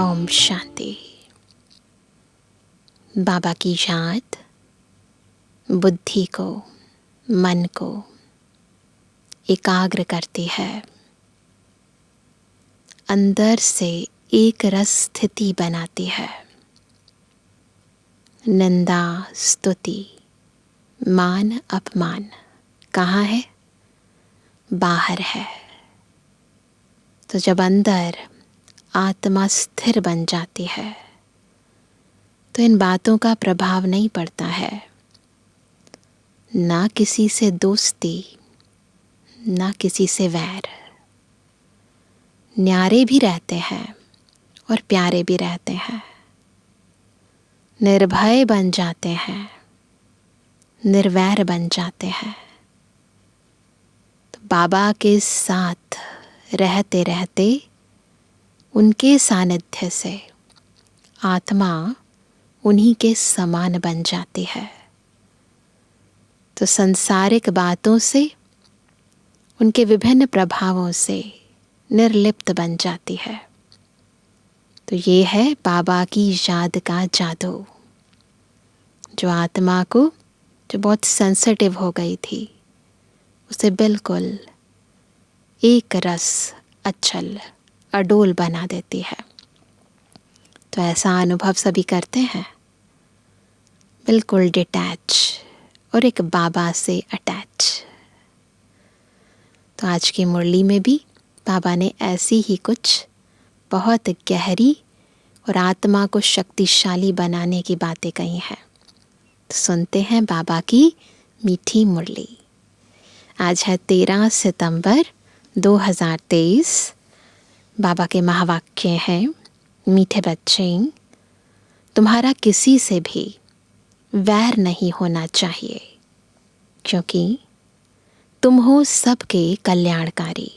ओम शांति। बाबा की याद बुद्धि को, मन को एकाग्र करती है, अंदर से एक रस स्थिति बनाती है। निंदा, स्तुति, मान, अपमान कहाँ है? बाहर है। तो जब अंदर आत्मा स्थिर बन जाती है तो इन बातों का प्रभाव नहीं पड़ता है। ना किसी से दोस्ती, ना किसी से वैर। न्यारे भी रहते हैं और प्यारे भी रहते हैं। निर्भय बन जाते हैं, निर्वैर बन जाते हैं। तो बाबा के साथ रहते रहते उनके सानिध्य से आत्मा उन्हीं के समान बन जाती है। तो सांसारिक बातों से, उनके विभिन्न प्रभावों से निर्लिप्त बन जाती है। तो ये है बाबा की याद का जादू, जो आत्मा को, जो बहुत सेंसिटिव हो गई थी, उसे बिल्कुल एक रस अचल अडोल बना देती है। तो ऐसा अनुभव सभी करते हैं, बिल्कुल डिटैच और एक बाबा से अटैच। तो आज की मुरली में भी बाबा ने ऐसी ही कुछ बहुत गहरी और आत्मा को शक्तिशाली बनाने की बातें कही हैं। तो सुनते हैं बाबा की मीठी मुरली। आज है 13 सितंबर 2023। बाबा के महावाक्य हैं, मीठे बच्चे, तुम्हारा किसी से भी वैर नहीं होना चाहिए, क्योंकि तुम हो सबके कल्याणकारी।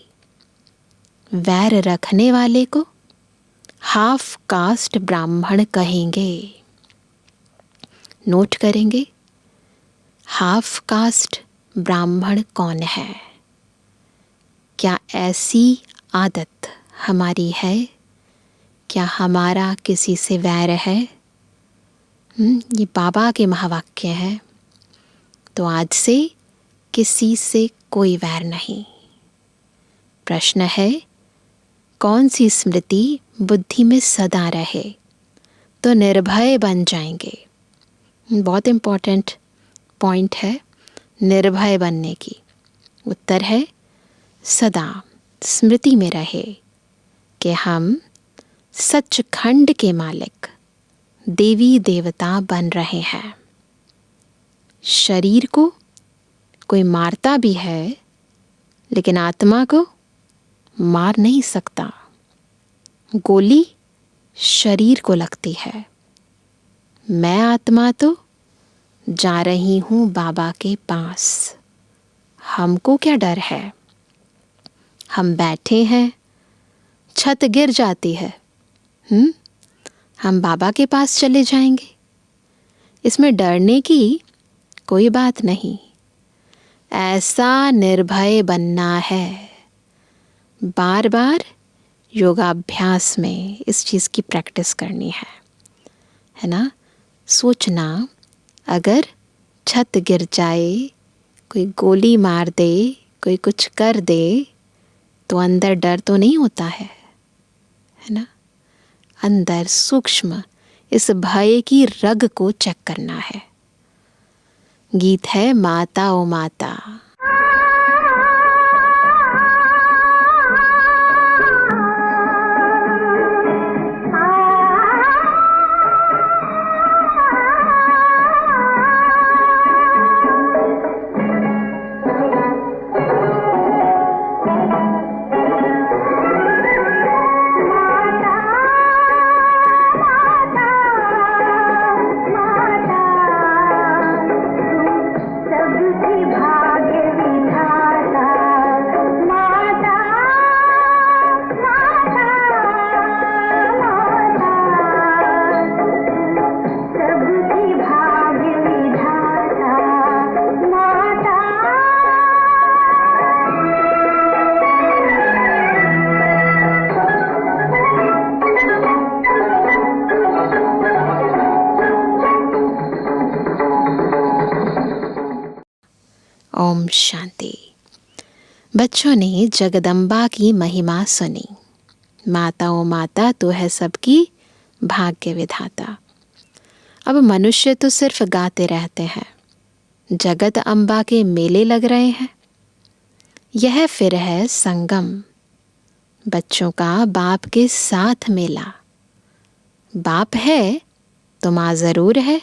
वैर रखने वाले को हाफ कास्ट ब्राह्मण कहेंगे। नोट करेंगे, हाफ कास्ट ब्राह्मण कौन है? क्या ऐसी आदत हमारी है? क्या हमारा किसी से वैर है? ये बाबा के महावाक्य है। तो आज से किसी से कोई वैर नहीं। प्रश्न है, कौन सी स्मृति बुद्धि में सदा रहे तो निर्भय बन जाएंगे? बहुत इम्पोर्टेंट पॉइंट है निर्भय बनने की। उत्तर है, सदा स्मृति में रहे कि हम सचखंड के मालिक देवी देवता बन रहे हैं। शरीर को कोई मारता भी है, लेकिन आत्मा को मार नहीं सकता। गोली शरीर को लगती है। मैं आत्मा तो जा रही हूं बाबा के पास। हमको क्या डर है? हम बैठे हैं, छत गिर जाती है, हम बाबा के पास चले जाएंगे। इसमें डरने की कोई बात नहीं। ऐसा निर्भय बनना है। बार बार योगाभ्यास में इस चीज़ की प्रैक्टिस करनी है ना? सोचना, अगर छत गिर जाए, कोई गोली मार दे, कोई कुछ कर दे, तो अंदर डर तो नहीं होता है ना? अंदर सूक्ष्म इस भय की रग को चेक करना है। गीत है माता ओ माता। सबके भाग्य ओम शांति। बच्चों ने जगदम्बा की महिमा सुनी। माता ओ माता तो है सबकी भाग्य विधाता। अब मनुष्य तो सिर्फ गाते रहते हैं। जगत अम्बा के मेले लग रहे हैं। यह फिर है संगम, बच्चों का बाप के साथ मेला। बाप है तो माँ जरूर है।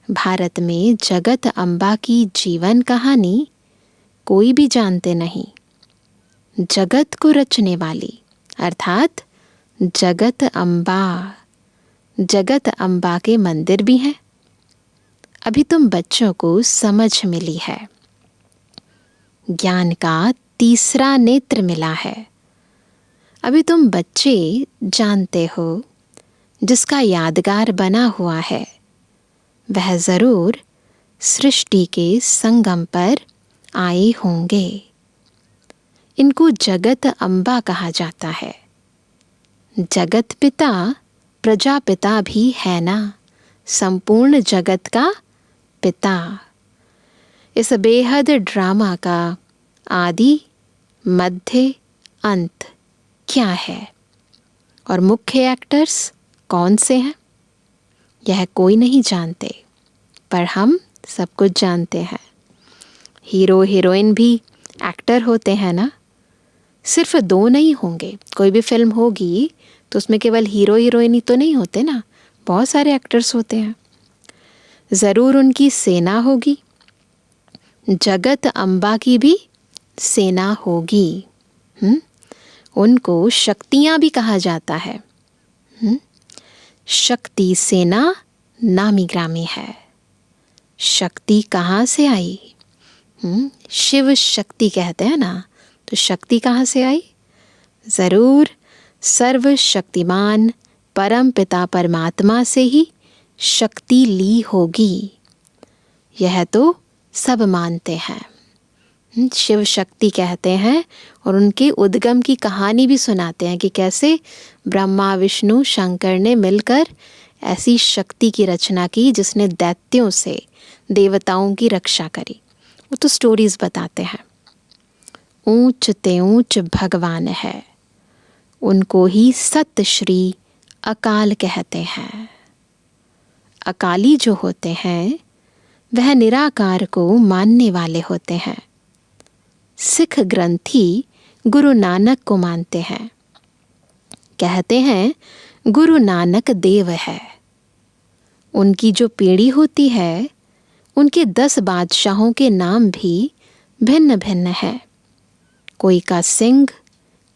भारत में जगत अम्बा की जीवन कहानी कोई भी जानते नहीं। जगत को रचने वाली अर्थात जगत अम्बा, जगत अम्बा के मंदिर भी हैं। अभी तुम बच्चों को समझ मिली है। ज्ञान का तीसरा नेत्र मिला है। अभी तुम बच्चे जानते हो जिसका यादगार बना हुआ है वह जरूर सृष्टि के संगम पर आए होंगे। इनको जगत अम्बा कहा जाता है। जगत पिता प्रजापिता भी है ना, संपूर्ण जगत का पिता। इस बेहद ड्रामा का आदि मध्य अंत क्या है और मुख्य एक्टर्स कौन से हैं यह कोई नहीं जानते, पर हम सब कुछ जानते हैं। हीरो हीरोइन भी एक्टर होते हैं ना। सिर्फ दो नहीं होंगे। कोई भी फिल्म होगी तो उसमें केवल हीरो हीरोइन ही तो नहीं होते ना, बहुत सारे एक्टर्स होते हैं। ज़रूर उनकी सेना होगी। जगत अम्बा की भी सेना होगी। उनको शक्तियाँ भी कहा जाता है। शक्ति सेना नामी ग्रामी है। शक्ति कहाँ से आई? शिव शक्ति कहते हैं ना, तो शक्ति कहाँ से आई? ज़रूर सर्वशक्तिमान परम पिता परमात्मा से ही शक्ति ली होगी। यह तो सब मानते हैं। शिव शक्ति कहते हैं और उनके उद्गम की कहानी भी सुनाते हैं कि कैसे ब्रह्मा विष्णु शंकर ने मिलकर ऐसी शक्ति की रचना की जिसने दैत्यों से देवताओं की रक्षा करी। वो तो स्टोरीज बताते हैं। ऊंच ते ऊंच भगवान है, उनको ही सत श्री अकाल कहते हैं। अकाली जो होते हैं वह निराकार को मानने वाले होते हैं। सिख ग्रंथी गुरु नानक को मानते हैं। कहते हैं गुरु नानक देव है। उनकी जो पीढ़ी होती है उनके 10 बादशाहों के नाम भी भिन्न भिन्न हैं। कोई का सिंह,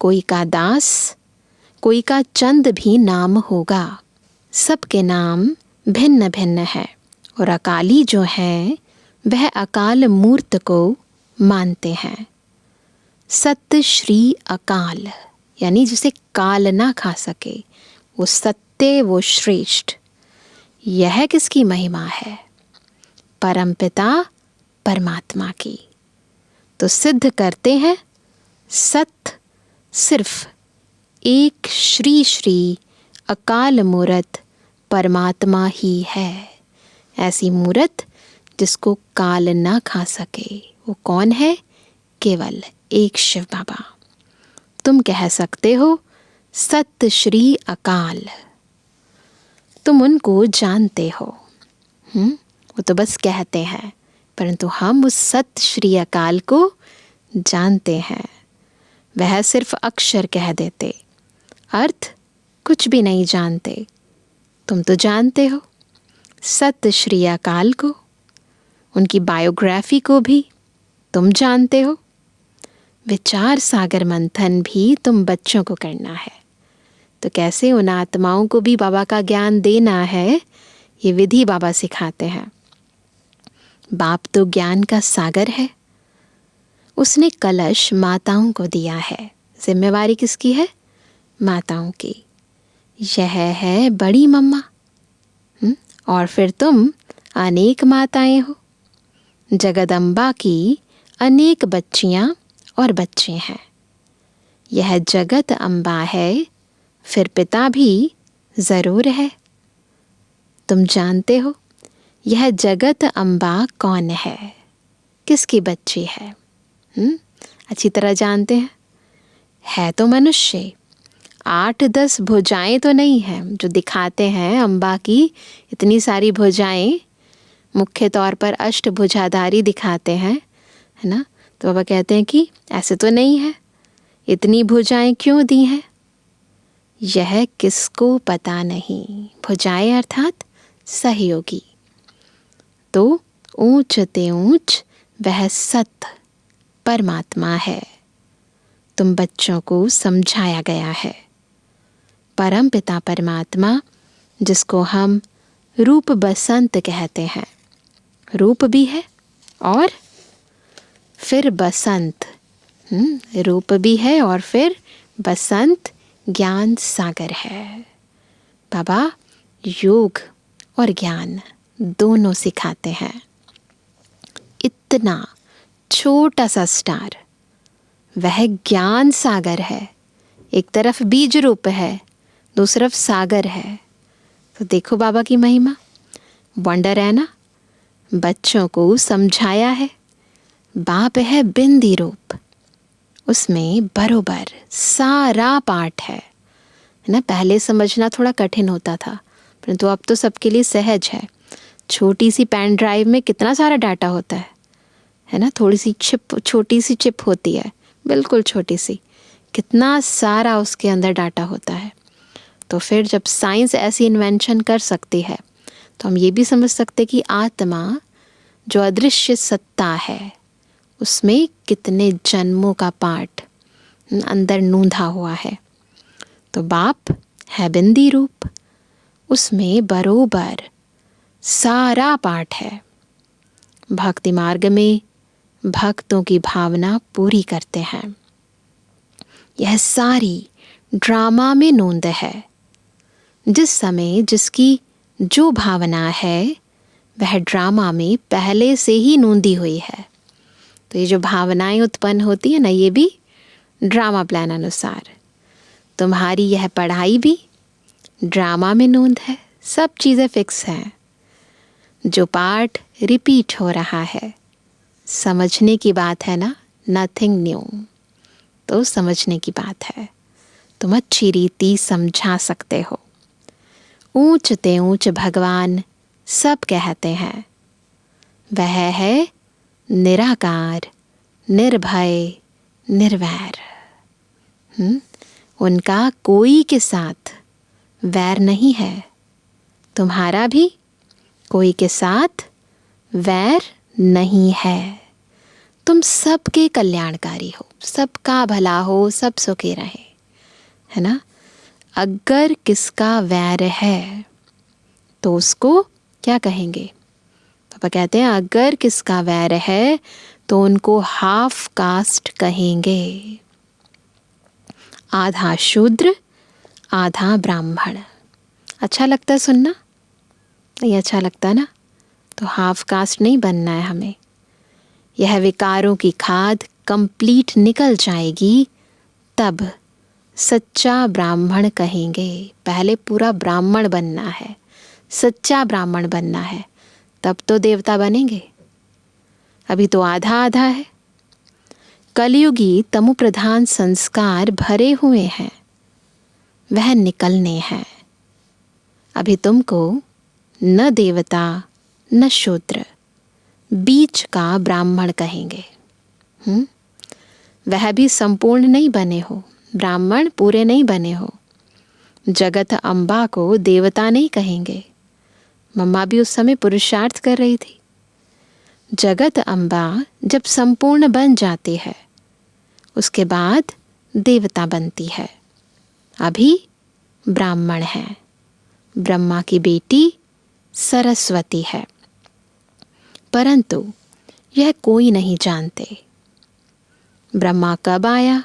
कोई का दास, कोई का चंद भी नाम होगा। सबके नाम भिन्न भिन्न है। और अकाली जो है वह अकाल मूर्त को मानते हैं। सत्य श्री अकाल यानी जिसे काल ना खा सके, वो सत्य, वो श्रेष्ठ। यह किसकी महिमा है? परमपिता परमात्मा की। तो सिद्ध करते हैं सत्य सिर्फ एक श्री श्री अकाल मूरत परमात्मा ही है। ऐसी मूरत जिसको काल ना खा सके। वो कौन है? केवल एक शिव बाबा। तुम कह सकते हो सत्य श्री अकाल। तुम उनको जानते हो। वो तो बस कहते हैं, परंतु हम उस सत्य श्री अकाल को जानते हैं। वह सिर्फ अक्षर कह देते, अर्थ कुछ भी नहीं जानते। तुम तो जानते हो सत्य श्री अकाल को, उनकी बायोग्राफी को भी तुम जानते हो। विचार सागर मंथन भी तुम बच्चों को करना है। तो कैसे उन आत्माओं को भी बाबा का ज्ञान देना है, ये विधि बाबा सिखाते हैं। बाप तो ज्ञान का सागर है। उसने कलश माताओं को दिया है। जिम्मेवारी किसकी है? माताओं की। यह है बड़ी मम्मा। और फिर तुम अनेक माताएं हो। जगदम्बा की अनेक बच्चियां और बच्चे हैं। यह जगत अम्बा है, फिर पिता भी जरूर है। तुम जानते हो यह जगत अम्बा कौन है? किसकी बच्ची है? अच्छी तरह जानते हैं, है तो मनुष्य। 8-10 भुजाएं तो नहीं हैं जो दिखाते हैं अम्बा की इतनी सारी भुजाएं, मुख्य तौर पर अष्टभुजाधारी दिखाते हैं, है ना। तो बाबा कहते हैं कि ऐसे तो नहीं है, इतनी भुजाएं क्यों दी हैं यह किसको पता नहीं। भुजाएं अर्थात सहयोगी। तो ऊंच ते ऊंच वह सत परमात्मा है। तुम बच्चों को समझाया गया है। परम पिता परमात्मा, जिसको हम रूप बसंत कहते हैं, रूप भी है और फिर बसंत, रूप भी है और फिर बसंत, ज्ञान सागर है। बाबा योग और ज्ञान दोनों सिखाते हैं। इतना छोटा सा स्टार वह ज्ञान सागर है। एक तरफ बीज रूप है, दूसरी तरफ सागर है। तो देखो बाबा की महिमा, वंडर है ना। बच्चों को समझाया है। बाप है बिंदी रूप, उसमें बरोबर सारा पाठ है ना। पहले समझना थोड़ा कठिन होता था, परंतु अब तो सबके लिए सहज है। छोटी सी पेन ड्राइव में कितना सारा डाटा होता है ना। थोड़ी सी चिप, छोटी सी चिप होती है, बिल्कुल छोटी सी, कितना सारा उसके अंदर डाटा होता है। तो फिर जब साइंस ऐसी इन्वेंशन कर सकती है, तो हम ये भी समझ सकते कि आत्मा जो अदृश्य सत्ता है, उसमें कितने जन्मों का पाठ अंदर नूंधा हुआ है। तो बाप है बिंदी रूप, उसमें बरोबर सारा पाठ है। भक्ति मार्ग में भक्तों की भावना पूरी करते हैं। यह सारी ड्रामा में नूंद है। जिस समय जिसकी जो भावना है, वह ड्रामा में पहले से ही नूंदी हुई है। तो ये जो भावनाएं उत्पन्न होती है ना, ये भी ड्रामा प्लान अनुसार। तुम्हारी यह पढ़ाई भी ड्रामा में नूंद है। सब चीज़ें फिक्स हैं। जो पाठ रिपीट हो रहा है, समझने की बात है ना, नथिंग न्यू। तो समझने की बात है, तुम अच्छी रीति समझा सकते हो। ऊंच ते ऊंच भगवान सब कहते हैं, वह है निराकार, निर्भय, निर्वैर। उनका कोई के साथ वैर नहीं है। तुम्हारा भी कोई के साथ वैर नहीं है। तुम सबके कल्याणकारी हो, सबका भला हो, सब सुखी रहे, है ना। अगर किसका वैर है तो उसको क्या कहेंगे? पापा कहते हैं अगर किसका वैर है तो उनको हाफ कास्ट कहेंगे। आधा शूद्र, आधा ब्राह्मण। अच्छा लगता है सुनना? नहीं अच्छा लगता ना? तो हाफ कास्ट नहीं बनना है हमें। यह विकारों की खाद कंप्लीट निकल जाएगी, तब सच्चा ब्राह्मण कहेंगे। पहले पूरा ब्राह्मण बनना है, सच्चा ब्राह्मण बनना है, तब तो देवता बनेंगे। अभी तो आधा आधा है। कलयुगी तमु प्रधान संस्कार भरे हुए हैं, वह निकलने हैं। अभी तुमको न देवता न शूद्र, बीच का ब्राह्मण कहेंगे। वह भी संपूर्ण नहीं बने हो, ब्राह्मण पूरे नहीं बने हो। जगत अम्बा को देवता नहीं कहेंगे। मम्मा भी उस समय पुरुषार्थ कर रही थी। जगत अम्बा जब संपूर्ण बन जाती है, उसके बाद देवता बनती है। अभी ब्राह्मण है। ब्रह्मा की बेटी सरस्वती है, परंतु यह कोई नहीं जानते। ब्रह्मा कब आया?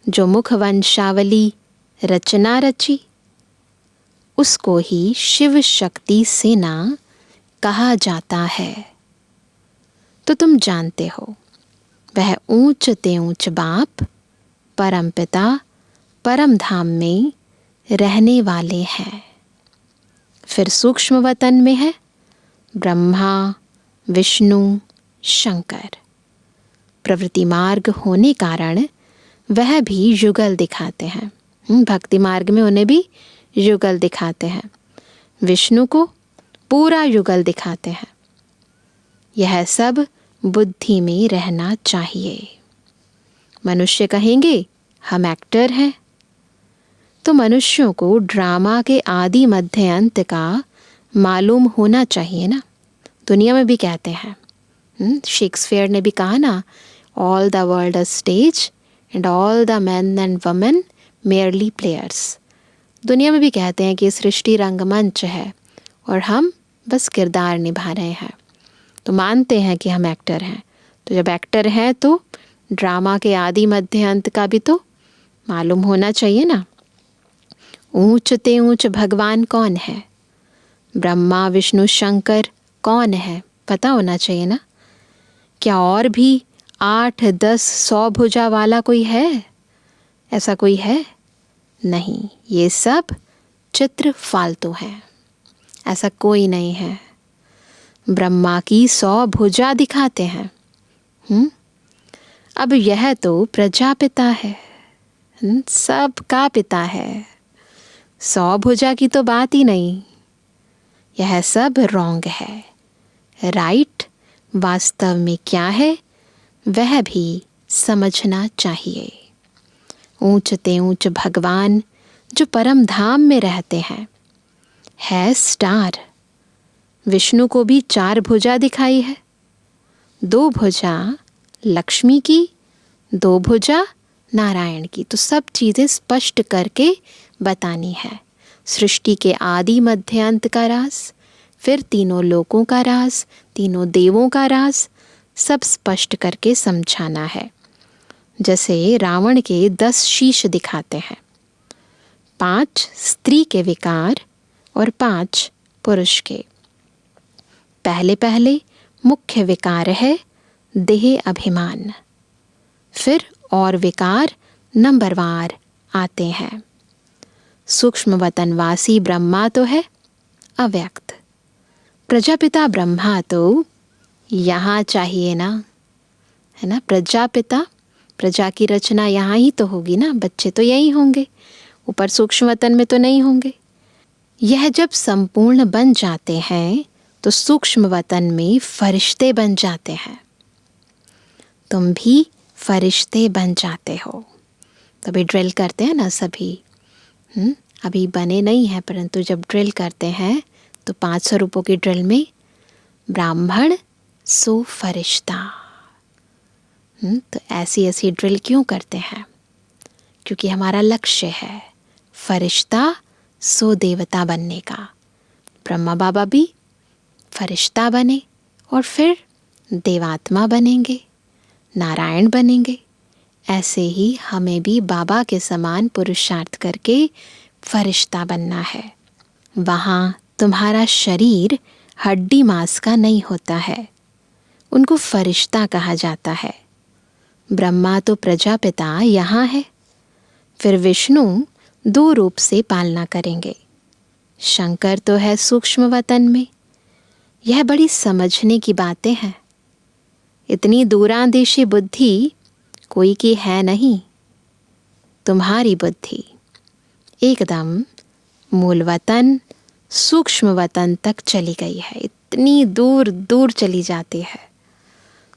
जो मुख वंशावली रचना रची, उसको ही शिव शक्ति सेना कहा जाता है। तो तुम जानते हो, वह ऊंच ते ऊंच बाप परम पिता परम धाम में रहने वाले हैं। फिर सूक्ष्म वतन में है ब्रह्मा, विष्णु, शंकर। प्रवृत्ति मार्ग होने कारण वह भी युगल दिखाते हैं। भक्ति मार्ग में उन्हें भी युगल दिखाते हैं। विष्णु को पूरा युगल दिखाते हैं। यह सब बुद्धि में रहना चाहिए। मनुष्य कहेंगे हम एक्टर हैं, तो मनुष्यों को ड्रामा के आदि मध्य अंत का मालूम होना चाहिए ना। दुनिया में भी कहते हैं, शेक्सपियर ने भी कहा ना, all the world a stage and all the man and women merely players. दुनिया में भी कहते हैं कि सृष्टि रंगमंच है और हम बस किरदार निभा रहे हैं। तो मानते हैं कि हम एक्टर हैं। तो जब एक्टर हैं तो ड्रामा के आदि मध्य अंत का भी तो मालूम होना चाहिए ना। ऊंच ते ऊंच भगवान कौन है? ब्रह्मा विष्णु शंकर कौन है? पता होना चाहिए ना। क्या और भी 8, 10, 100 भुजा वाला कोई है? ऐसा कोई है? नहीं, ये सब चित्र फालतू हैं। ऐसा कोई नहीं है। ब्रह्मा की 100 भुजा दिखाते हैं। अब यह तो प्रजापिता है, सबका पिता है। 100 भुजा की तो बात ही नहीं। यह सब रॉन्ग है। राइट वास्तव में क्या है वह भी समझना चाहिए। ऊंच ते ऊंच भगवान जो परम धाम में रहते हैं है स्टार। विष्णु को भी 4 भुजा दिखाई है। 2 भुजा लक्ष्मी की, 2 भुजा नारायण की। तो सब चीज़ें स्पष्ट करके बतानी है। सृष्टि के आदि मध्य अंत का राज, फिर तीनों लोकों का राज, तीनों देवों का राज, सब स्पष्ट करके समझाना है। जैसे रावण के 10 शीश दिखाते हैं, 5 स्त्री के विकार और 5 पुरुष के। पहले मुख्य विकार है देह अभिमान, फिर और विकार नंबरवार आते हैं। सूक्ष्म वतनवासी ब्रह्मा तो है अव्यक्त। प्रजापिता ब्रह्मा तो यहाँ चाहिए ना, है ना। प्रजापिता, प्रजा की रचना यहाँ ही तो होगी ना, बच्चे तो यही होंगे, ऊपर सूक्ष्म वतन में तो नहीं होंगे। यह जब संपूर्ण बन जाते हैं तो सूक्ष्म वतन में फरिश्ते बन जाते हैं। तुम भी फरिश्ते बन जाते हो। तभी ड्रिल करते हैं ना सभी। अभी बने नहीं हैं, परंतु जब ड्रिल करते हैं तो 500 रुपयों की ड्रिल में ब्राह्मण सो फरिश्ता। तो ऐसी ड्रिल क्यों करते हैं? क्योंकि हमारा लक्ष्य है फरिश्ता सो देवता बनने का। ब्रह्मा बाबा भी फरिश्ता बने और फिर देवात्मा बनेंगे, नारायण बनेंगे। ऐसे ही हमें भी बाबा के समान पुरुषार्थ करके फरिश्ता बनना है। वहाँ तुम्हारा शरीर हड्डी मांस का नहीं होता है, उनको फरिश्ता कहा जाता है। ब्रह्मा तो प्रजापिता यहाँ है, फिर विष्णु 2 रूप से पालना करेंगे। शंकर तो है सूक्ष्म वतन में। यह बड़ी समझने की बातें हैं। इतनी दूरांदेशी बुद्धि कोई की है नहीं। तुम्हारी बुद्धि एकदम मूल वतन सूक्ष्म वतन तक चली गई है। इतनी दूर दूर चली जाती है।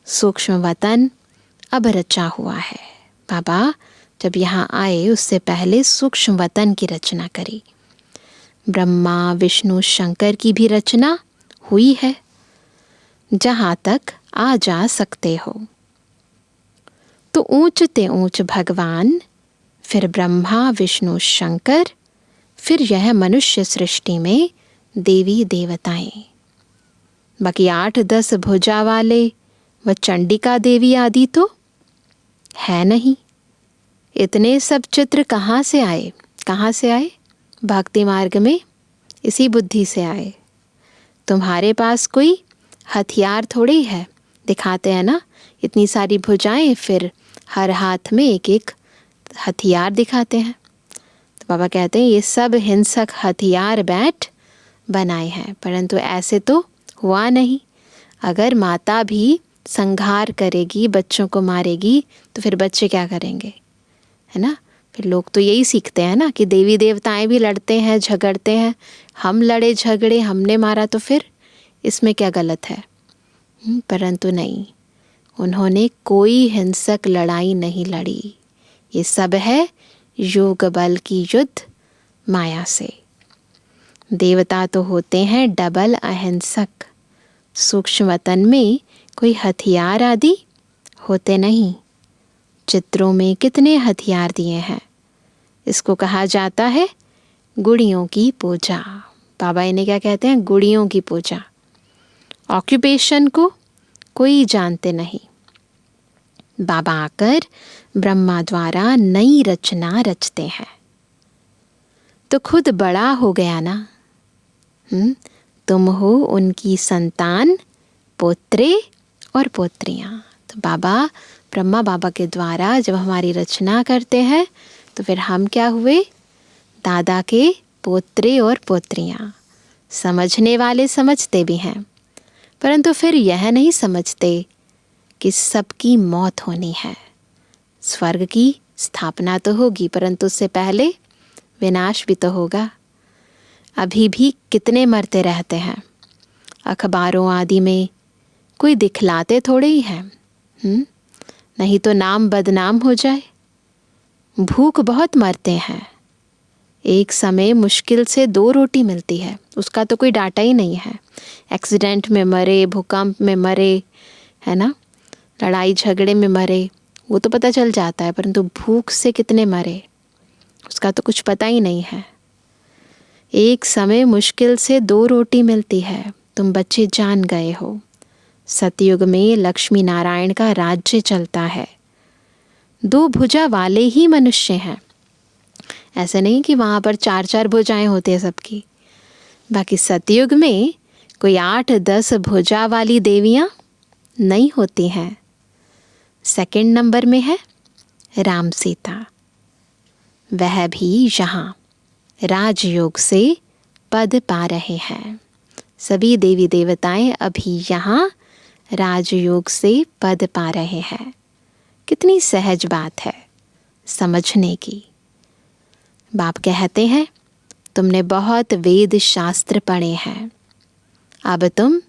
सूक्ष्म वतन अब रचा हुआ है। बाबा जब यहाँ आए उससे पहले सूक्ष्म वतन की रचना करी। ब्रह्मा विष्णु शंकर की भी रचना हुई है, जहाँ तक आ जा सकते हो। तो ऊंच ते ऊंच भगवान, फिर ब्रह्मा विष्णु शंकर, फिर यह मनुष्य सृष्टि में देवी देवताएं। बाकी 8-10 भुजा वाले व चंडिका देवी आदि तो है नहीं। इतने सब चित्र कहाँ से आए? कहाँ से आए? भक्ति मार्ग में इसी बुद्धि से आए। तुम्हारे पास कोई हथियार थोड़ी है। दिखाते हैं ना इतनी सारी भुजाएं, फिर हर हाथ में एक एक हथियार दिखाते हैं। तो बाबा कहते हैं ये सब हिंसक हथियार बैठ बनाए हैं, परंतु ऐसे तो हुआ नहीं। अगर माता भी संहार करेगी, बच्चों को मारेगी, तो फिर बच्चे क्या करेंगे, है ना। फिर लोग तो यही सीखते हैं ना कि देवी देवताएं भी लड़ते हैं, झगड़ते हैं, हम लड़े झगड़े, हमने मारा, तो फिर इसमें क्या गलत है। परंतु नहीं, उन्होंने कोई हिंसक लड़ाई नहीं लड़ी। ये सब है योग बल की युद्ध माया से। देवता तो होते हैं डबल अहिंसक, सूक्ष्म वतन में कोई हथियार आदि होते नहीं। चित्रों में कितने हथियार दिए हैं। इसको कहा जाता है गुड़ियों की पूजा। बाबा इन्हें क्या कहते हैं, गुड़ियों की पूजा। ऑक्यूपेशन को कोई जानते नहीं। बाबा आकर ब्रह्मा द्वारा नई रचना रचते हैं, तो खुद बड़ा हो गया ना। तुम हो उनकी संतान, पोत्रे और पोत्रियां। तो बाबा, ब्रह्मा बाबा के द्वारा जब हमारी रचना करते हैं, तो फिर हम क्या हुए, दादा के पोत्रे और पोत्रियां। समझने वाले समझते भी हैं, परंतु फिर यह नहीं समझते कि सबकी मौत होनी है। स्वर्ग की स्थापना तो होगी, परंतु उससे पहले विनाश भी तो होगा। अभी भी कितने मरते रहते हैं। अखबारों आदि में कोई दिखलाते थोड़े ही हैं, नहीं तो नाम बदनाम हो जाए। भूख बहुत मरते हैं। एक समय मुश्किल से 2 रोटी मिलती है, उसका तो कोई डाटा ही नहीं है। एक्सीडेंट में मरे, भूकंप में मरे, है ना, लड़ाई झगड़े में मरे, वो तो पता चल जाता है, परंतु भूख से कितने मरे उसका तो कुछ पता ही नहीं है। एक समय मुश्किल से 2 रोटी मिलती है, तुम बच्चे जान गए हो। सतयुग में लक्ष्मी नारायण का राज्य चलता है। 2 भुजा वाले ही मनुष्य हैं। ऐसे नहीं कि वहाँ पर 4-4 भुजाएं होती है सबकी। बाकी सतयुग में कोई 8-10 भुजा वाली देवियाँ नहीं होती हैं। सेकंड नंबर में है राम सीता। वह भी यहाँ राजयोग से पद पा रहे हैं। सभी देवी देवताएं अभी यहाँ राजयोग से पद पा रहे हैं। कितनी सहज बात है समझने की। बाप कहते हैं, तुमने बहुत वेद शास्त्र पढ़े हैं, अब तुम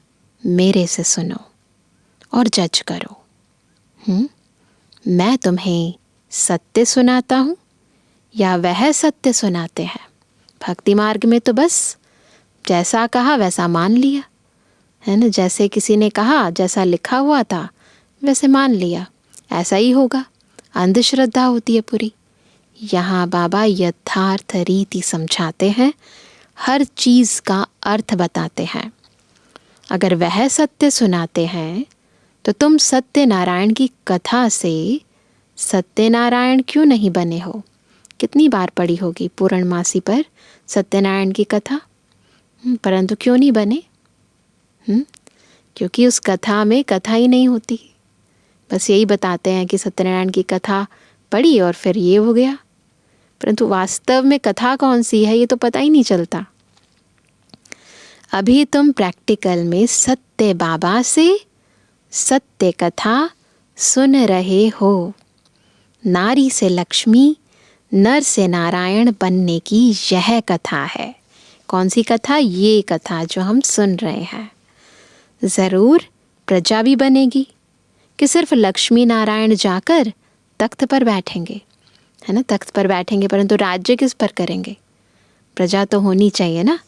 मेरे से सुनो और जज करो। मैं तुम्हें सत्य सुनाता हूँ या वह सत्य सुनाते हैं। भक्ति मार्ग में तो बस जैसा कहा वैसा मान लिया, है ना। जैसे किसी ने कहा, जैसा लिखा हुआ था वैसे मान लिया, ऐसा ही होगा। अंधश्रद्धा होती है पूरी। यहाँ बाबा यथार्थ रीति समझाते हैं, हर चीज़ का अर्थ बताते हैं। अगर वह सत्य सुनाते हैं तो तुम सत्यनारायण की कथा से सत्यनारायण क्यों नहीं बने हो। कितनी बार पढ़ी होगी पूर्णमासी पर सत्यनारायण की कथा, परंतु क्यों नहीं बने। क्योंकि उस कथा में कथा ही नहीं होती। बस यही बताते हैं कि सत्यनारायण की कथा पढ़ी और फिर ये हो गया, परंतु वास्तव में कथा कौन सी है ये तो पता ही नहीं चलता। अभी तुम प्रैक्टिकल में सत्य बाबा से सत्य कथा सुन रहे हो। नारी से लक्ष्मी, नर से नारायण बनने की यह कथा है। कौन सी कथा? ये कथा जो हम सुन रहे हैं। ज़रूर प्रजा भी बनेगी कि सिर्फ लक्ष्मी नारायण जाकर तख्त पर बैठेंगे, है ना। तख्त पर बैठेंगे, परंतु राज्य किस पर करेंगे? प्रजा तो होनी चाहिए ना।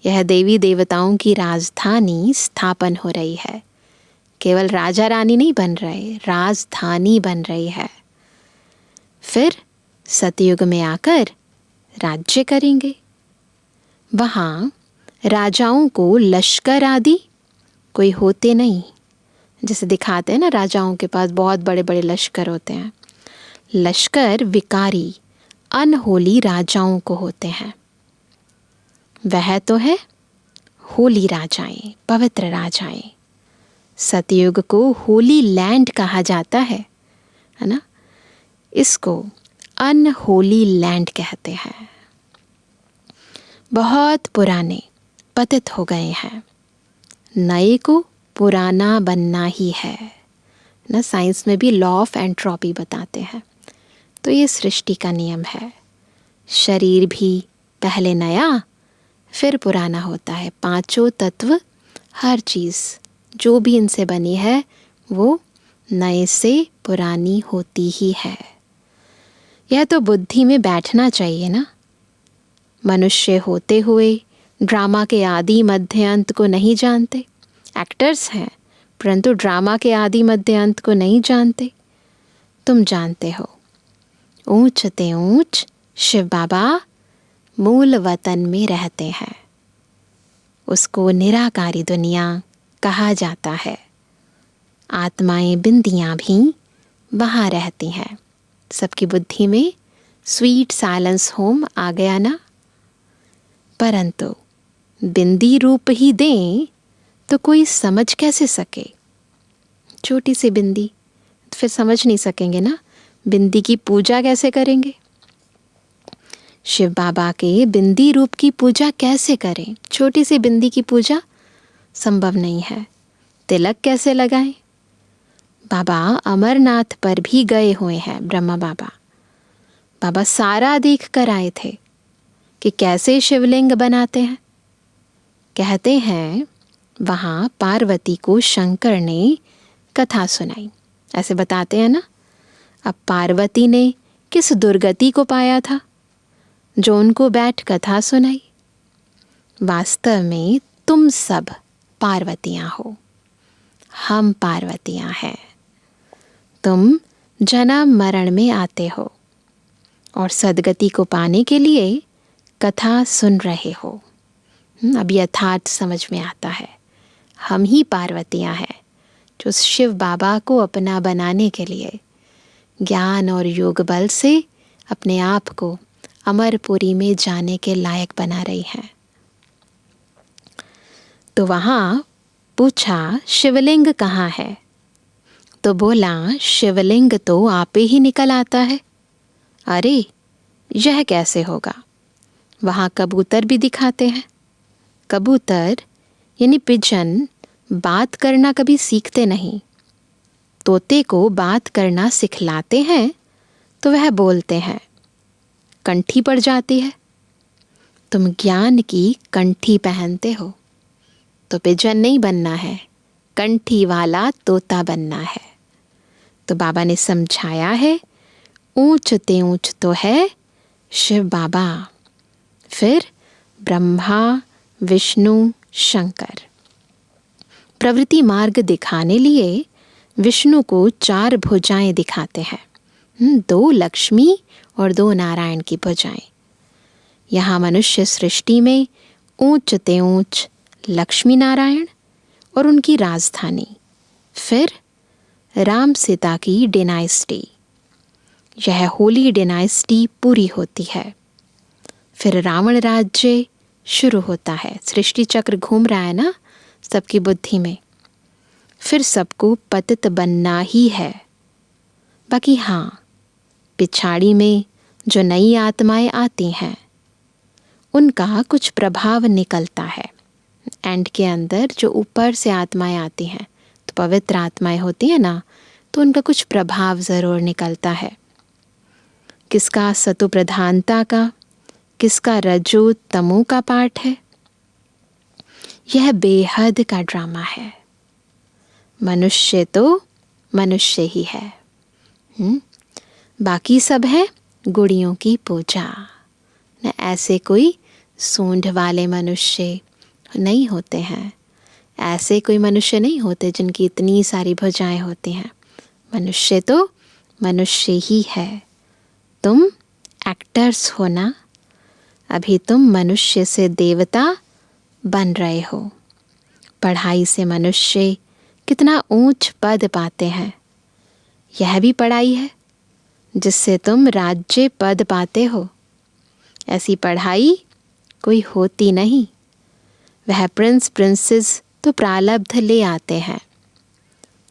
यह देवी देवताओं की राजधानी स्थापन हो रही है। केवल राजा रानी नहीं बन रहे, राजधानी बन रही है। फिर सतयुग में आकर राज्य करेंगे। वहाँ राजाओं को लश्कर आदि कोई होते नहीं। जैसे दिखाते हैं ना, राजाओं के पास बहुत बड़े बड़े लश्कर होते हैं। लश्कर विकारी अनहोली राजाओं को होते हैं। वह तो है होली राजाएं, पवित्र राजाएं। सतयुग को होली लैंड कहा जाता है ना। इसको अनहोली लैंड कहते हैं। बहुत पुराने पतित हो गए हैं, नए को पुराना बनना ही है ना। साइंस में भी लॉ ऑफ एंट्रोपी बताते हैं। तो ये सृष्टि का नियम है। शरीर भी पहले नया फिर पुराना होता है। पांचों तत्व, हर चीज़ जो भी इनसे बनी है वो नए से पुरानी होती ही है। यह तो बुद्धि में बैठना चाहिए ना। मनुष्य होते हुए ड्रामा के आदि मध्य अंत को नहीं जानते। एक्टर्स हैं परंतु ड्रामा के आदि मध्य अंत को नहीं जानते। तुम जानते हो, ऊंच ते ऊंच शिव बाबा मूल वतन में रहते हैं। उसको निराकारी दुनिया कहा जाता है। आत्माएं बिंदियां भी वहाँ रहती हैं। सबकी बुद्धि में स्वीट साइलेंस होम आ गया ना। परंतु बिंदी रूप ही दें तो कोई समझ कैसे सके। छोटी सी बिंदी, फिर समझ नहीं सकेंगे ना। बिंदी की पूजा कैसे करेंगे। शिव बाबा के बिंदी रूप की पूजा कैसे करें। छोटी सी बिंदी की पूजा संभव नहीं है। तिलक कैसे लगाएं। बाबा अमरनाथ पर भी गए हुए हैं। ब्रह्मा बाबा बाबा सारा देख कर आए थे कि कैसे शिवलिंग बनाते हैं। कहते हैं वहाँ पार्वती को शंकर ने कथा सुनाई। ऐसे बताते हैं ना। अब पार्वती ने किस दुर्गति को पाया था जो उनको बैठ कथा सुनाई। वास्तव में तुम सब पार्वतियाँ हो, हम पार्वतियाँ हैं। तुम जन्म मरण में आते हो और सद्गति को पाने के लिए कथा सुन रहे हो। अब यथार्थ समझ में आता है। हम ही पार्वतियाँ हैं जो शिव बाबा को अपना बनाने के लिए ज्ञान और योग बल से अपने आप को अमरपुरी में जाने के लायक बना रही हैं। तो वहाँ पूछा शिवलिंग कहाँ है। तो बोला शिवलिंग तो आपे ही निकल आता है। अरे यह कैसे होगा। वहाँ कबूतर भी दिखाते हैं। कबूतर यानी पिजन बात करना कभी सीखते नहीं। तोते को बात करना सिखलाते हैं तो वह बोलते हैं। कंठी पड़ जाती है। तुम ज्ञान की कंठी पहनते हो तो पिजन नहीं बनना है, कंठी वाला तोता बनना है। तो बाबा ने समझाया है, ऊंच ते ऊंच तो है शिव बाबा, फिर ब्रह्मा विष्णु शंकर। प्रवृत्ति मार्ग दिखाने लिए विष्णु को 4 भुजाएं दिखाते हैं। 2 लक्ष्मी और 2 नारायण की भुजाएं। यहाँ मनुष्य सृष्टि में ऊंच ते ऊंच लक्ष्मी नारायण और उनकी राजधानी, फिर राम सीता की डायनेस्टी। यह होली डायनेस्टी पूरी होती है। फिर रावण राज्य शुरू होता है। सृष्टि चक्र घूम रहा है ना सबकी बुद्धि में। फिर सबको पतित बनना ही है। बाकी हाँ, पिछाड़ी में जो नई आत्माएं आती हैं उनका कुछ प्रभाव निकलता है। एंड के अंदर जो ऊपर से आत्माएं आती हैं तो पवित्र आत्माएं होती हैं ना, तो उनका कुछ प्रभाव ज़रूर निकलता है। किसका सतो प्रधानता का, किसका रजो तमो का पाठ है। यह बेहद का ड्रामा है। मनुष्य तो मनुष्य ही है। बाकी सब है गुड़ियों की पूजा। न ऐसे कोई सूंड वाले मनुष्य नहीं होते हैं। ऐसे कोई मनुष्य नहीं होते जिनकी इतनी सारी भुजाएं होती हैं। मनुष्य तो मनुष्य ही है। तुम एक्टर्स हो ना। अभी तुम मनुष्य से देवता बन रहे हो। पढ़ाई से मनुष्य कितना ऊंच पद पाते हैं। यह भी पढ़ाई है जिससे तुम राज्य पद पाते हो। ऐसी पढ़ाई कोई होती नहीं। वह प्रिंस प्रिंसेस तो प्रारब्ध ले आते हैं।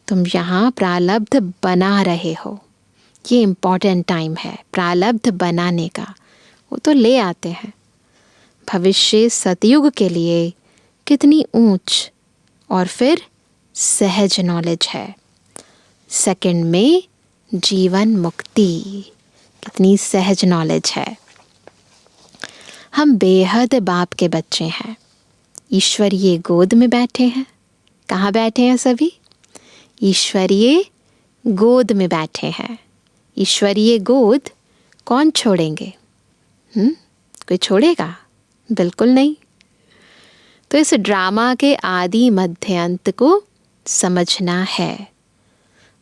तुम यहाँ प्रारब्ध बना रहे हो। ये इम्पॉर्टेंट टाइम है प्रारब्ध बनाने का। वो तो ले आते हैं। भविष्य सतयुग के लिए कितनी ऊंच और फिर सहज नॉलेज है, सेकंड में जीवन मुक्ति। कितनी सहज नॉलेज है। हम बेहद बाप के बच्चे हैं, ईश्वरीय गोद में बैठे हैं। कहाँ बैठे हैं सभी? ईश्वरीय गोद में बैठे हैं। ईश्वरीय गोद कौन छोड़ेंगे? कोई छोड़ेगा? बिल्कुल नहीं। तो इस ड्रामा के आदि मध्य अंत को समझना है।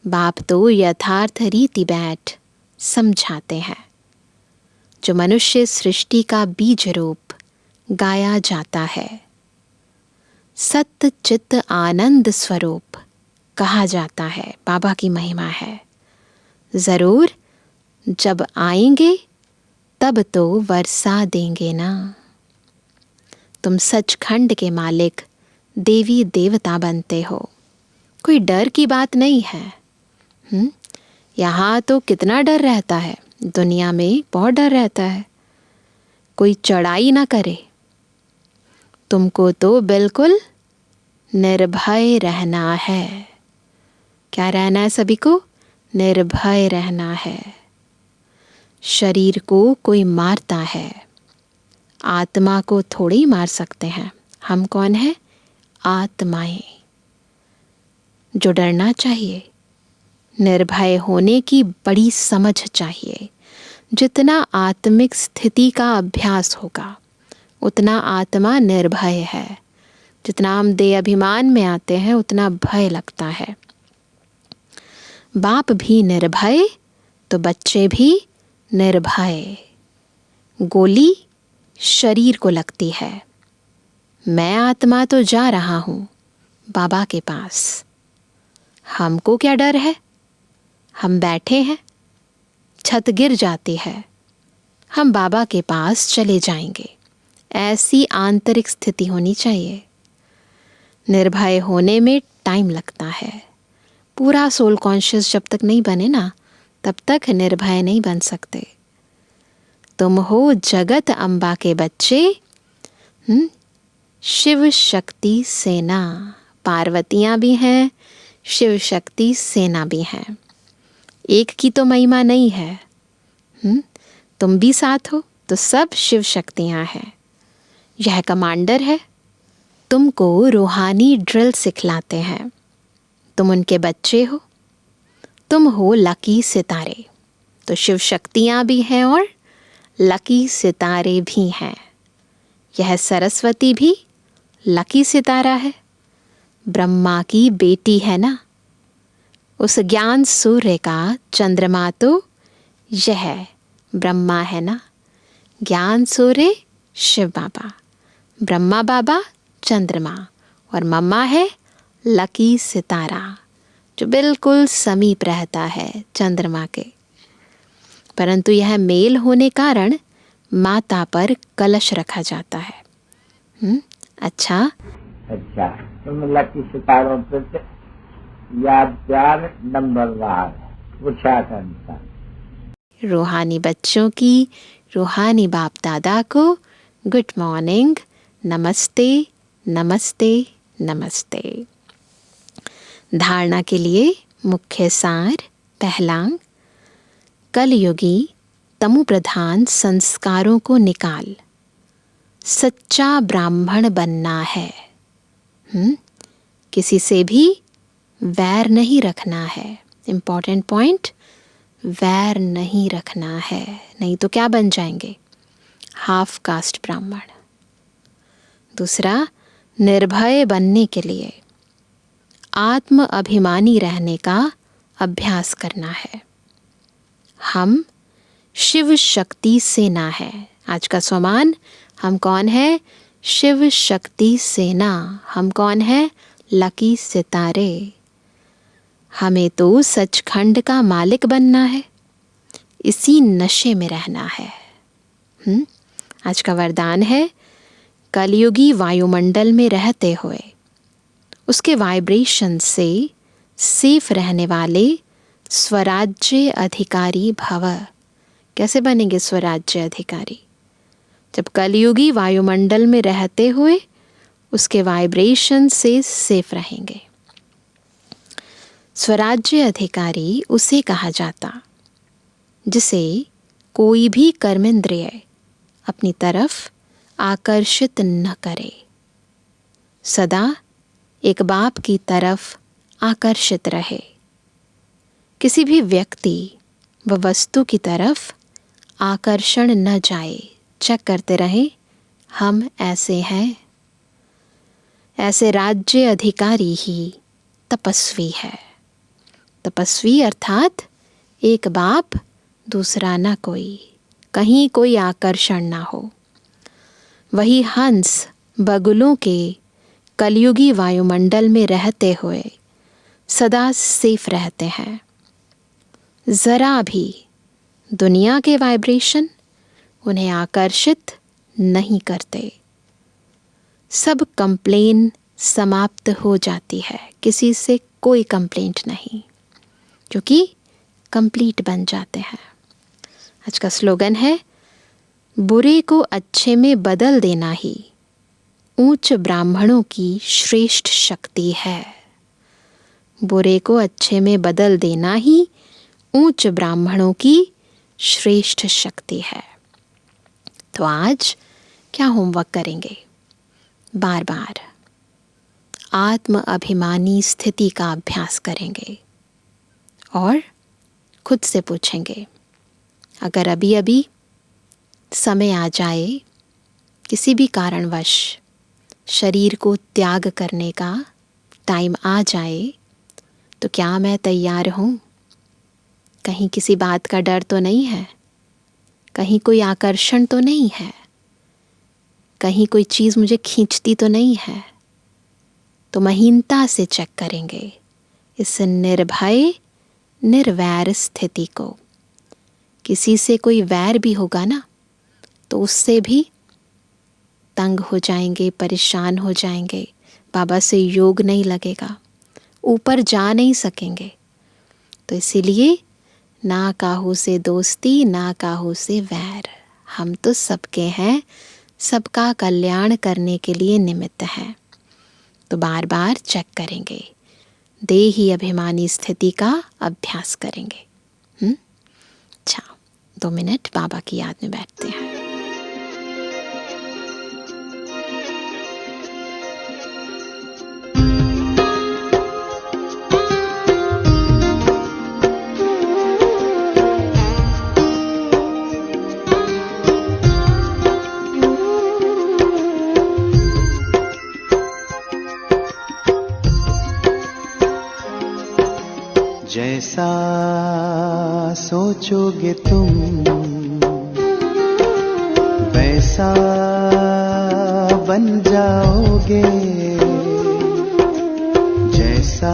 बाप तो यथार्थ रीति बैठ समझाते हैं। जो मनुष्य सृष्टि का बीज रूप गाया जाता है, सत्य चित्त आनंद स्वरूप कहा जाता है, बाबा की महिमा है। जरूर जब आएंगे तब तो वर्षा देंगे ना। तुम सचखंड के मालिक देवी देवता बनते हो। कोई डर की बात नहीं है। यहाँ तो कितना डर रहता है, दुनिया में बहुत डर रहता है। कोई चढ़ाई ना करे। तुमको तो बिल्कुल निर्भय रहना है। क्या रहना है सभी को? निर्भय रहना है। शरीर को कोई मारता है, आत्मा को थोड़ी ही मार सकते हैं। हम कौन है? आत्माएं। जो डरना चाहिए, निर्भय होने की बड़ी समझ चाहिए। जितना आत्मिक स्थिति का अभ्यास होगा उतना आत्मा निर्भय है। जितना हम देह अभिमान में आते हैं उतना भय लगता है। बाप भी निर्भय तो बच्चे भी निर्भय। गोली शरीर को लगती है। मैं आत्मा तो जा रहा हूं बाबा के पास। हमको क्या डर है? हम बैठे हैं, छत गिर जाती है, हम बाबा के पास चले जाएंगे। ऐसी आंतरिक स्थिति होनी चाहिए। निर्भय होने में टाइम लगता है। पूरा सोल कॉन्शियस जब तक नहीं बने ना, तब तक निर्भय नहीं बन सकते। तुम हो जगत अम्बा के बच्चे, शिव शक्ति सेना। पार्वतियां भी हैं, शिव शक्ति सेना भी हैं। एक की तो महिमा नहीं है। तुम भी साथ हो तो सब शिव शक्तियां हैं। यह कमांडर है, तुमको रूहानी ड्रिल सिखलाते हैं। तुम उनके बच्चे हो। तुम हो लकी सितारे। तो शिव शक्तियां भी हैं और लकी सितारे भी हैं। यह सरस्वती भी लकी सितारा है। ब्रह्मा की बेटी है ना। उस ज्ञान सूर्य का चंद्रमा तो यह ब्रह्मा है ना। ज्ञान सूर्य शिव बाबा, ब्रह्मा बाबा चंद्रमा, और मम्मा है लकी सितारा जो बिल्कुल समीप रहता है चंद्रमा के। परंतु यह मेल होने कारण माता पर कलश रखा जाता है। अच्छा, तुम लकी सितारों पर याद प्यार नंबरवार पूछा करता। रूहानी बच्चों की रूहानी बाप दादा को गुड मॉर्निंग, नमस्ते नमस्ते नमस्ते। धारणा के लिए मुख्य सार। पहला, कलयुगी तमु प्रधान संस्कारों को निकाल सच्चा ब्राह्मण बनना है। किसी से भी वैर नहीं रखना है। इम्पॉर्टेंट पॉइंट, वैर नहीं रखना है, नहीं तो क्या बन जाएंगे? हाफ कास्ट ब्राह्मण। दूसरा, निर्भय बनने के लिए आत्म अभिमानी रहने का अभ्यास करना है। हम शिव शक्ति सेना है। आज का स्वमान, हम कौन है? शिव शक्ति सेना। हम कौन है? लकी सितारे। हमें तो सचखंड का मालिक बनना है, इसी नशे में रहना है। आज का वरदान है, कलयुगी वायुमंडल में रहते हुए उसके वाइब्रेशन से सेफ रहने वाले स्वराज्य अधिकारी भव। कैसे बनेंगे स्वराज्य अधिकारी? जब कलयुगी वायुमंडल में रहते हुए उसके वाइब्रेशन से सेफ रहेंगे। स्वराज्य अधिकारी उसे कहा जाता जिसे कोई भी कर्मेंद्रिय अपनी तरफ आकर्षित न करे, सदा एक बाप की तरफ आकर्षित रहे, किसी भी व्यक्ति व वस्तु की तरफ आकर्षण न जाए, चेक करते रहे हम ऐसे हैं। ऐसे राज्य अधिकारी ही तपस्वी है। तपस्वी अर्थात एक बाप दूसरा न कोई, कहीं कोई आकर्षण ना हो। वही हंस बगुलों के कलयुगी वायुमंडल में रहते हुए सदा सेफ रहते हैं। जरा भी दुनिया के वाइब्रेशन उन्हें आकर्षित नहीं करते। सब कंप्लेन समाप्त हो जाती है, किसी से कोई कंप्लेंट नहीं, क्योंकि कंप्लीट बन जाते हैं। आज का स्लोगन है, बुरे को अच्छे में बदल देना ही ऊंच ब्राह्मणों की श्रेष्ठ शक्ति है। बुरे को अच्छे में बदल देना ही ऊंच ब्राह्मणों की श्रेष्ठ शक्ति है। तो आज क्या होमवर्क करेंगे? बार बार आत्म अभिमानी स्थिति का अभ्यास करेंगे और खुद से पूछेंगे, अगर अभी अभी समय आ जाए, किसी भी कारणवश शरीर को त्याग करने का टाइम आ जाए, तो क्या मैं तैयार हूँ? कहीं किसी बात का डर तो नहीं है? कहीं कोई आकर्षण तो नहीं है? कहीं कोई चीज़ मुझे खींचती तो नहीं है? तो महीनता से चेक करेंगे इस निर्भय निर्वैर स्थिति को। किसी से कोई वैर भी होगा ना, तो उससे भी तंग हो जाएंगे, परेशान हो जाएंगे, बाबा से योग नहीं लगेगा, ऊपर जा नहीं सकेंगे। तो इसीलिए ना काहू से दोस्ती, ना काहू से वैर। हम तो सबके हैं, सबका कल्याण करने के लिए निमित्त हैं। तो बार बार चेक करेंगे, देही अभिमानी स्थिति का अभ्यास करेंगे। अच्छा, 2 मिनट बाबा की याद में बैठते हैं। जैसा सोचोगे तुम वैसा बन जाओगे, जैसा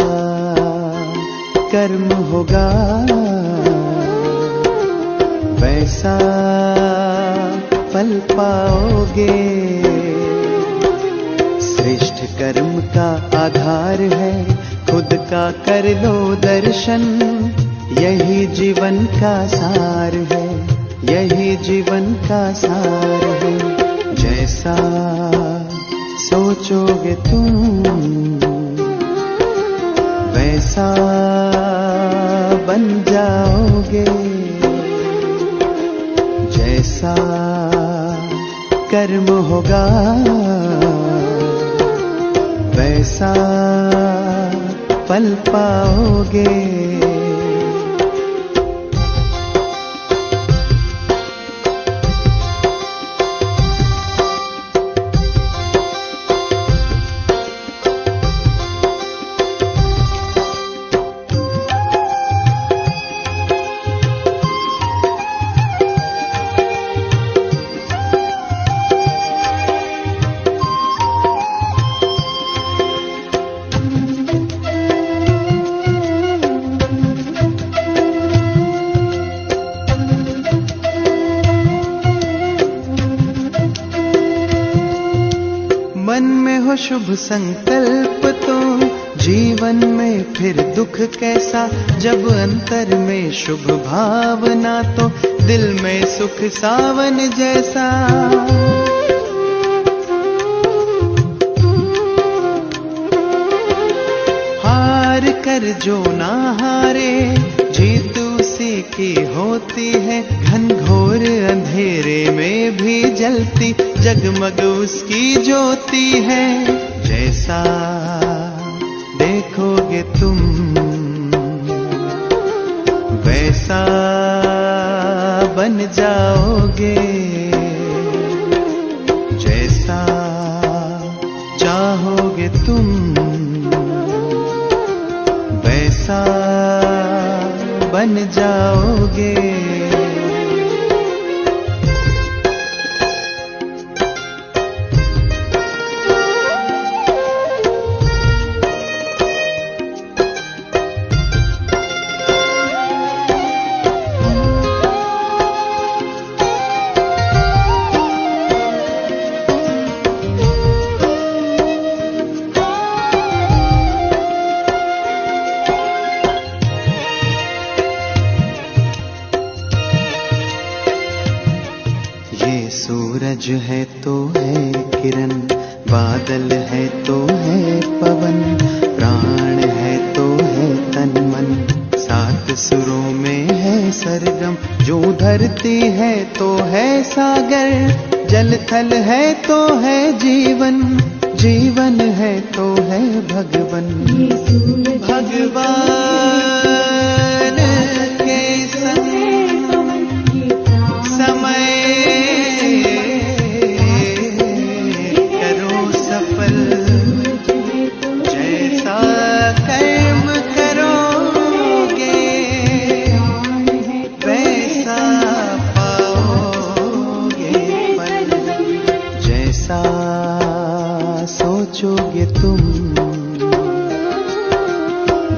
कर्म होगा वैसा फल पाओगे। श्रेष्ठ कर्म का आधार है खुद का कर लो दर्शन, यही जीवन का सार है, यही जीवन का सार है। जैसा सोचोगे तुम वैसा बन जाओगे, जैसा कर्म होगा वैसा फल पाओगे। शुभ संकल्प तो जीवन में फिर दुख कैसा, जब अंतर में शुभ भावना तो दिल में सुख सावन जैसा। हार कर जो ना हारे, जीत उसी की होती है। घनघोर अंधेरे में भी जलती जगमग उसकी ज्योति है। जैसा देखोगे तुम वैसा बन जाओगे, जैसा चाहोगे तुम वैसा बन जाओगे। सूरज है तो है किरण, बादल है तो है पवन, प्राण है तो है तन मन, सात सुरों में है सरगम। जो धरती है तो है सागर, जल थल है तो है जीवन, जीवन है तो है भगवन। भगवान के संग समय सोचोगे तुम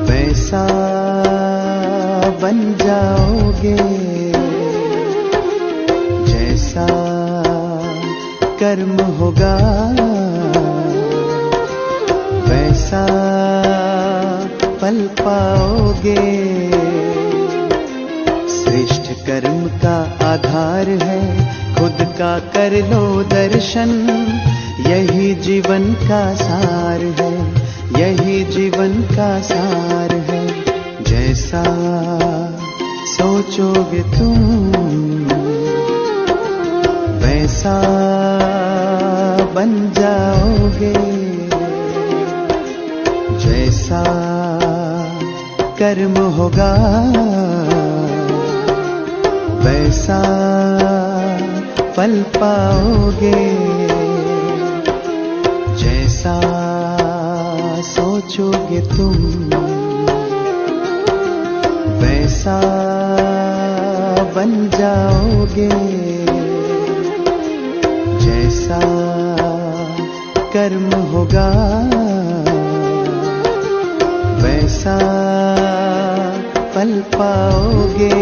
वैसा बन जाओगे, जैसा कर्म होगा वैसा पल पाओगे। श्रेष्ठ कर्म का आधार है, खुद का कर लो दर्शन। यही जीवन का सार है, यही जीवन का सार है। जैसा सोचोगे तुम वैसा बन जाओगे, जैसा कर्म होगा वैसा फल पाओगे। जैसा सोचोगे तुम वैसा बन जाओगे, जैसा कर्म होगा वैसा फल पाओगे।